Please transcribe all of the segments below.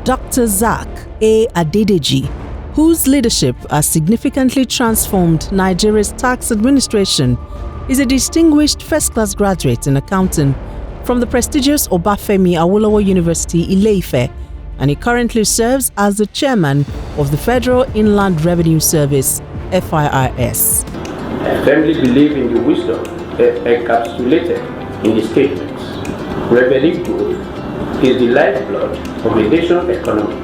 Dr. Zacch Adedeji, whose leadership has significantly transformed Nigeria's tax administration, is a distinguished first-class graduate in accounting from the prestigious Obafemi Awolowo University, Ile-Ife, and he currently serves as the chairman of the Federal Inland Revenue Service, FIRS. I firmly believe in the wisdom encapsulated in the statements. Revenue growth is the lifeblood of a nation's economy,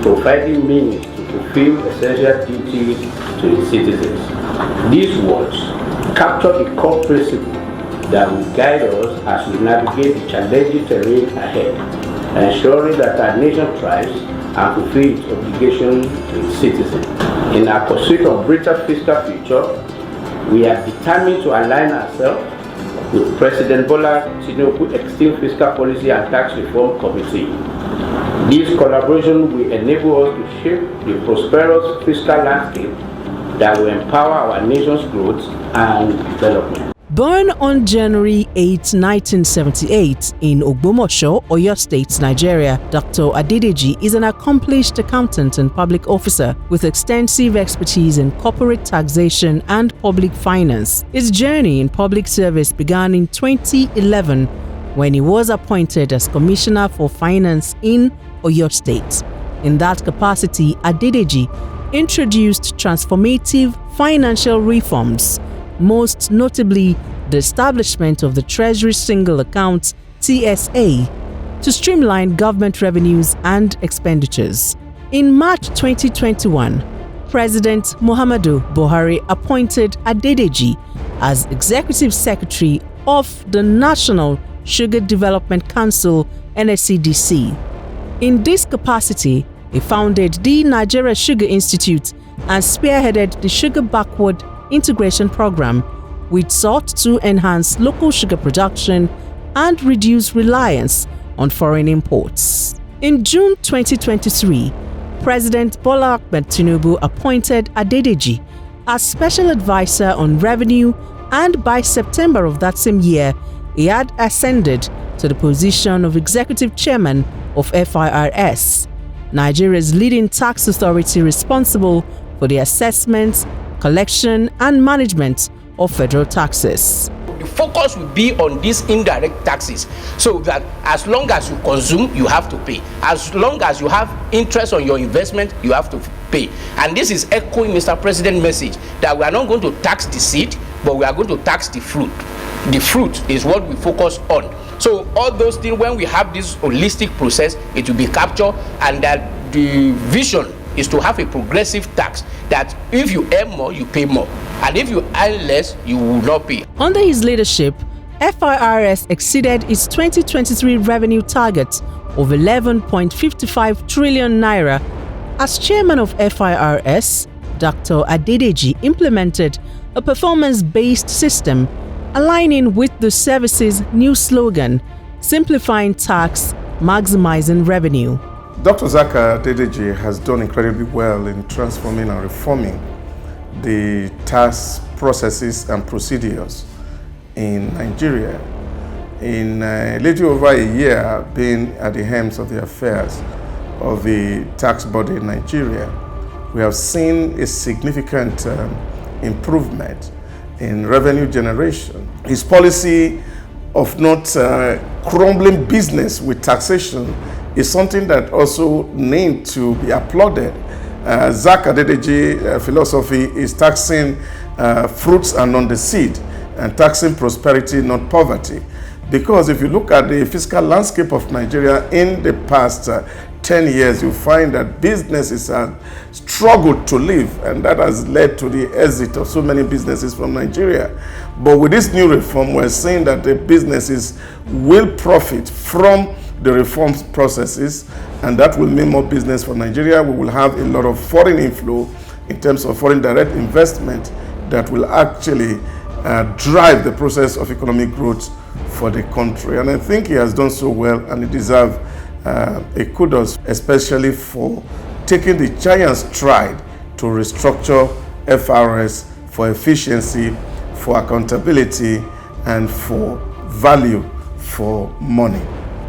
providing means to fulfill essential duties to its citizens. These words capture the core principle that will guide us as we navigate the challenging terrain ahead, ensuring that our nation thrives and fulfills its obligations to its citizens. In our pursuit of greater fiscal future, we are determined to align ourselves with President Bola Tinubu Extreme Fiscal Policy and Tax Reform Committee. This collaboration will enable us to shape the prosperous fiscal landscape that will empower our nation's growth and development. Born on January 8, 1978 in Ogbomoso, Oyo State, Nigeria, Dr. Adedeji is an accomplished accountant and public officer with extensive expertise in corporate taxation and public finance. His journey in public service began in 2011 when he was appointed as Commissioner for Finance in Oyo State. In that capacity, Adedeji introduced transformative financial reforms, most notably the establishment of the Treasury Single Account (TSA) to streamline government revenues and expenditures. In March 2021, President Muhammadu Buhari appointed Adedeji as Executive Secretary of the National Sugar Development Council (NSCDC). In this capacity, he founded the Nigeria Sugar Institute and spearheaded the Sugar Backward Integration Program, which sought to enhance local sugar production and reduce reliance on foreign imports. In June 2023, President Bola Tinubu appointed Adedeji as Special Advisor on Revenue, and by September of that same year, he had ascended to the position of Executive Chairman of FIRS, Nigeria's leading tax authority responsible for the assessment, collection and management of federal taxes. The focus will be on these indirect taxes, so that as long as you consume, you have to pay. As long as you have interest on your investment, you have to pay. And this is echoing Mr. President's message that we are not going to tax the seed, but we are going to tax the fruit. The fruit is what we focus on. So all those things, when we have this holistic process, it will be captured, and that the vision is to have a progressive tax, that if you earn more, you pay more, and if you earn less, you will not pay. Under his leadership, FIRS exceeded its 2023 revenue target of 11.55 trillion naira. As chairman of FIRS, Dr. Adedeji implemented a performance-based system aligning with the service's new slogan, simplifying tax, maximizing revenue. Dr. Zacch Adedeji has done incredibly well in transforming and reforming the tax processes and procedures in Nigeria. In a little over a year being at the helm of the affairs of the tax body in Nigeria, we have seen a significant improvement in revenue generation. His policy of not crumbling business with taxation is something that also need to be applauded. Zacch Adedeji philosophy is taxing fruits and not the seed, and taxing prosperity, not poverty. Because if you look at the fiscal landscape of Nigeria in the past 10 years, you find that businesses have struggled to live, and that has led to the exit of so many businesses from Nigeria. But with this new reform, we're saying that the businesses will profit from the reform processes, and that will mean more business for Nigeria. We will have a lot of foreign inflow in terms of foreign direct investment that will actually drive the process of economic growth for the country. And I think he has done so well, and he deserves a kudos, especially for taking the giant stride to restructure FIRS for efficiency, for accountability, and for value for money.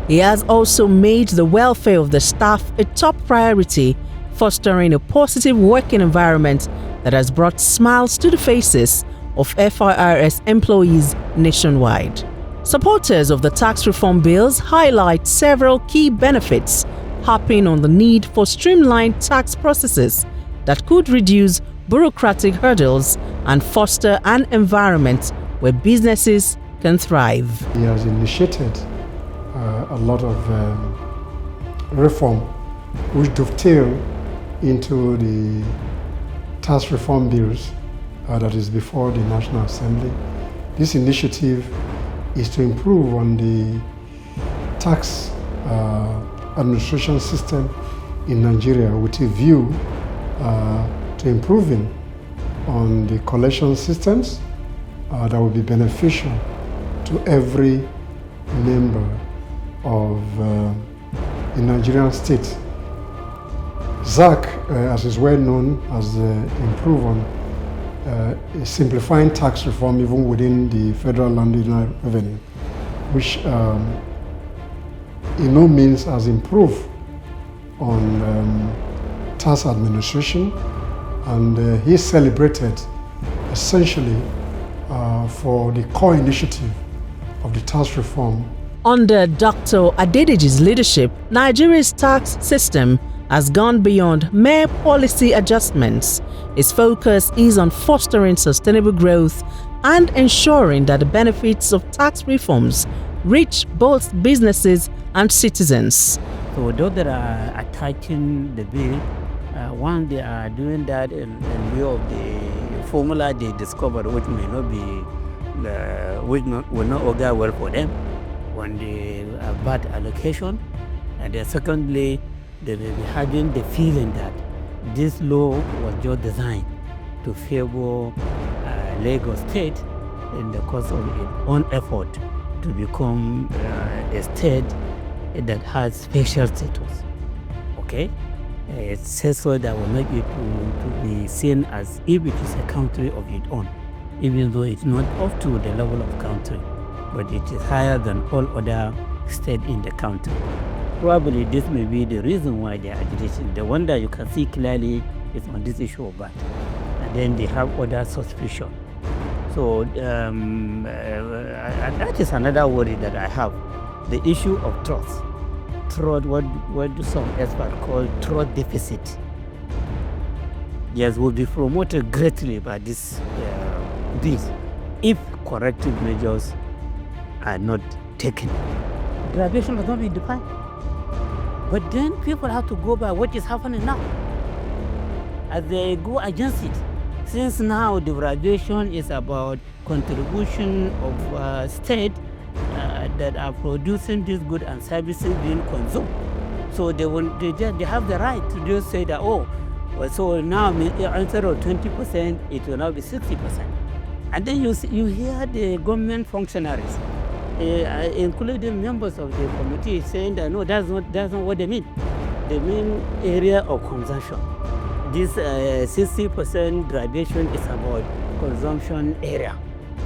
He has also made the welfare of the staff a top priority, fostering a positive working environment that has brought smiles to the faces of FIRS employees nationwide. Supporters of the tax reform bills highlight several key benefits, harping on the need for streamlined tax processes that could reduce bureaucratic hurdles and foster an environment where businesses can thrive. He has initiated a lot of reform which dovetail into the tax reform bills that is before the National Assembly. This initiative is to improve on the tax administration system in Nigeria with a view to improving on the collection systems that will be beneficial to every member of the Nigerian state. Zacch, as is well known, has improved on simplifying tax reform even within the federal land revenue, which in no means has improved on tax administration, and he celebrated essentially for the core initiative of the tax reform. Under Dr. Adedeji's leadership, Nigeria's tax system has gone beyond mere policy adjustments. Its focus is on fostering sustainable growth and ensuring that the benefits of tax reforms reach both businesses and citizens. So those that are attacking the bill, one, they are doing that in view of the formula they discovered, which may not be, will not augur well for them when they bad allocation. And then secondly, they may be having the feeling that this law was just designed to favor Lagos State in the course of its own effort to become a state that has special status. Okay? It says so that will make it to be seen as if it is a country of its own, even though it's not up to the level of country, but it is higher than all other states in the country. Probably this may be the reason why they are agitating. The one that you can see clearly is on this issue of VAT. And then they have other suspicion. So that is another worry that I have. The issue of trust. Trust, what do some experts call trust deficit. Yes, will be promoted greatly by this if corrective measures are not taken. Graduation has not been defined. But then people have to go by what is happening now. As they go against it. Since now the graduation is about contribution of state that are producing these goods and services being consumed. So they have the right to just say that, oh, so now instead of 20%, it will now be 60%. And then you hear the government functionaries, including members of the committee, saying that no, that's not what they mean. They mean area of consumption. This 60% graduation is about consumption area,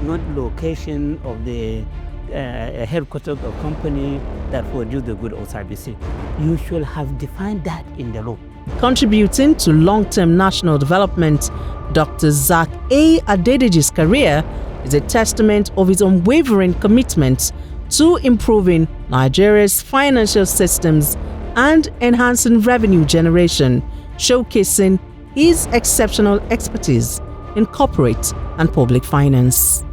not location of the headquarters of company that produce the good or services. You should have defined that in the law. Contributing to long-term national development, Dr. Zacch A. Adedeji's career is a testament of his unwavering commitment to improving Nigeria's financial systems and enhancing revenue generation, showcasing his exceptional expertise in corporate and public finance.